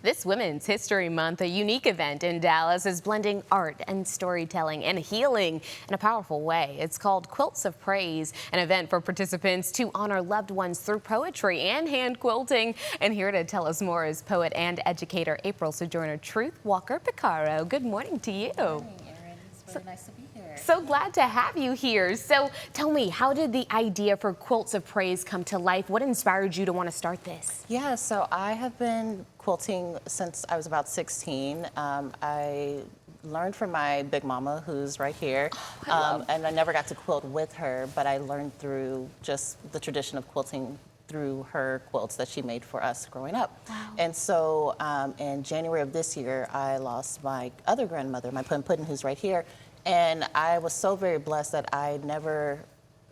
This Women's History Month, a unique event in Dallas, is blending art and storytelling and healing in a powerful way. It's called Quilts of Praise, an event for participants to honor loved ones through poetry and hand quilting. And here to tell us more is poet and educator Sojourner Walker Picaro. Good morning to you. Good morning, Erin. It's really nice to be here. So glad to have you here. So tell me, how did the idea for Quilts of Praise come to life? What inspired you to want to start this? Yeah, so I have been quilting since I was about 16. I learned from my big mama, who's right here, and I never got to quilt with her, but I learned through just the tradition of quilting through her quilts that she made for us growing up. Wow. And so in January of this year, I lost my other grandmother, my Puddin', who's right here, and I was so very blessed that I never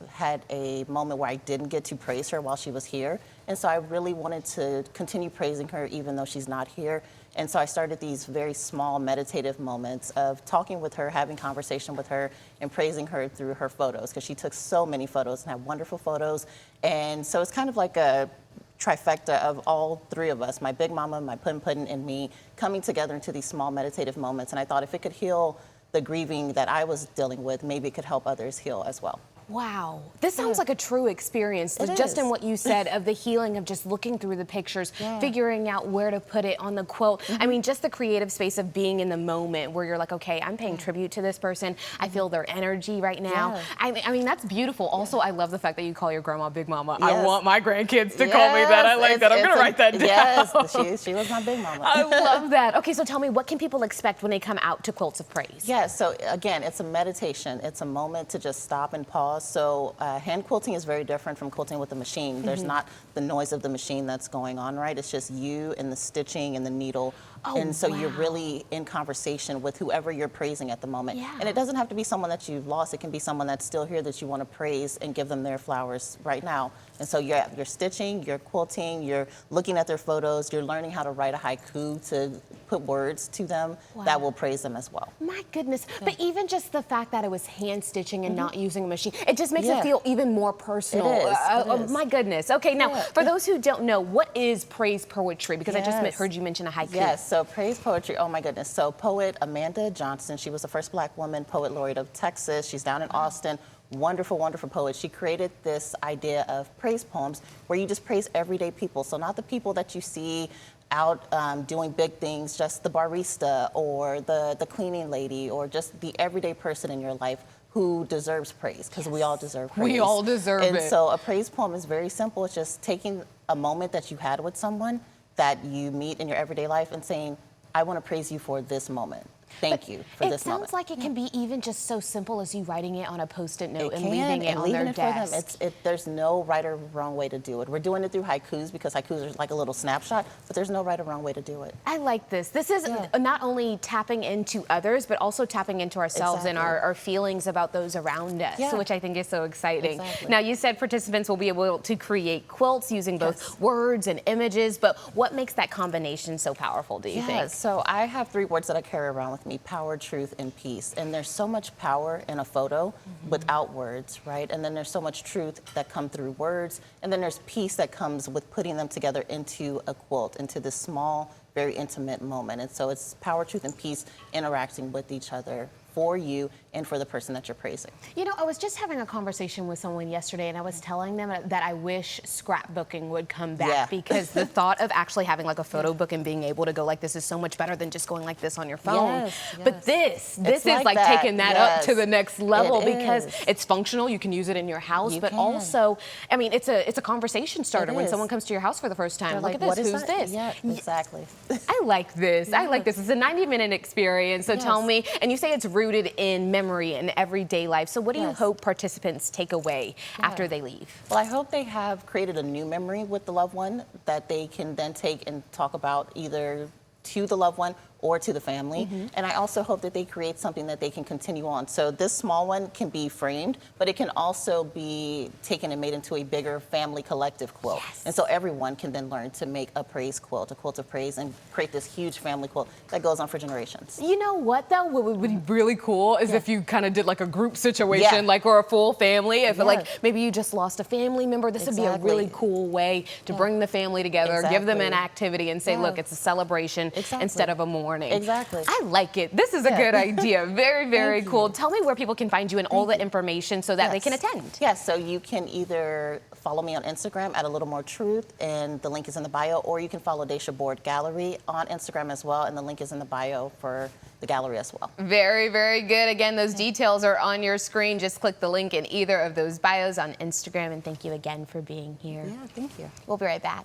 had a moment where I didn't get to praise her while she was here. And so I really wanted to continue praising her even though she's not here. And so I started these very small meditative moments of talking with her, having conversation with her, and praising her through her photos, because she took so many photos and had wonderful photos. And so it's kind of like a trifecta of all three of us, my big mama, my Puddin', and me, coming together into these small meditative moments. And I thought if it could heal the grieving that I was dealing with, maybe it could help others heal as well. Wow, this sounds like a true experience. It just is. in what you said of the healing of just looking through the pictures, figuring out where to put it on the quilt. I mean, just the creative space of being in the moment where you're like, okay, I'm paying tribute to this person. I feel their energy right now. I mean, that's beautiful. Also, I love the fact that you call your grandma Big Mama. I want my grandkids to call me that. I like that. I'm gonna write that down. Yes, she was my big mama. I love that. Okay, so tell me, what can people expect when they come out to Quilts of Praise? Yeah, so again, it's a meditation. It's a moment to just stop and pause. So hand quilting is very different from quilting with a machine. There's not the noise of the machine that's going on, right? It's just you and the stitching and the needle. And so you're really in conversation with whoever you're praising at the moment. And it doesn't have to be someone that you've lost. It can be someone that's still here that you want to praise and give them their flowers right now. And so you're stitching, you're quilting, you're looking at their photos, you're learning how to write a haiku to put words to them that will praise them as well. My goodness. But even just the fact that it was hand stitching and not using a machine, it just makes it feel even more personal. It is. My goodness. Okay, now, for those who don't know, what is praise poetry? Because I just heard you mention a haiku. Yes, so praise poetry, oh my goodness. So poet Amanda Johnson, she was the first Black woman poet laureate of Texas. She's down in Austin. Wonderful, wonderful poet. She created this idea of praise poems where you just praise everyday people. So not the people that you see out doing big things, just the barista or the cleaning lady or just the everyday person in your life who deserves praise, because we all deserve praise. We all deserve it. And so a praise poem is very simple. It's just taking a moment that you had with someone that you meet in your everyday life and saying, I want to praise you for this moment. Thank you for this moment. It sounds like it can be even just so simple as you writing it on a Post-it note and leaving it on their desk. There's no right or wrong way to do it. We're doing it through haikus because haikus are like a little snapshot, but there's no right or wrong way to do it. I like this. This is not only tapping into others, but also tapping into ourselves and our feelings about those around us, which I think is so exciting. Now, you said participants will be able to create quilts using both words and images, but what makes that combination so powerful, do you think? So I have 3 words that I carry around with me: power, truth, and peace. And there's so much power in a photo without words, right? And then there's so much truth that comes through words. And then there's peace that comes with putting them together into a quilt, into this small, very intimate moment. And so it's power, truth, and peace interacting with each other for you and for the person that you're praising. You know, I was just having a conversation with someone yesterday, and I was telling them that I wish scrapbooking would come back because the thought of actually having like a photo book and being able to go like this is so much better than just going like this on your phone. But this is like taking that up to the next level because it's functional. You can use it in your house, but also, I mean, it's a conversation starter when someone comes to your house for the first time. Look at this. Who's this? Yeah, exactly. I like this. I like this. It's a 90-minute experience. So tell me, and you say it's rooted in memory and everyday life. So what do you hope participants take away after they leave? Well, I hope they have created a new memory with the loved one that they can then take and talk about either to the loved one or to the family. And I also hope that they create something that they can continue on. So this small one can be framed, but it can also be taken and made into a bigger family collective quilt. Yes. And so everyone can then learn to make a praise quilt, a quilt of praise, and create this huge family quilt that goes on for generations. You know what though? What would be really cool is if you kind of did like a group situation, Yeah. like, or a full family. If Yeah. like maybe you just lost a family member, this would be a really Exactly. cool way to bring the family together, give them an Exactly. activity, and say, Yeah. look, it's a celebration Exactly. instead of a mourning. Exactly. I like it. This is a good idea. Very, very Thank cool. you. Tell me where people can find you and all the information so that they can Yes. attend. Yes, so you can either follow me on Instagram at A Little More Truth, and the link is in the bio, or you can follow Daisha Board Gallery on Instagram as well, and the link is in the bio for the gallery as well. Very, very good. Again, those details are on your screen. Just click the link in either of those bios on Instagram. And thank you again for being here. Yeah, thank you. We'll be right back.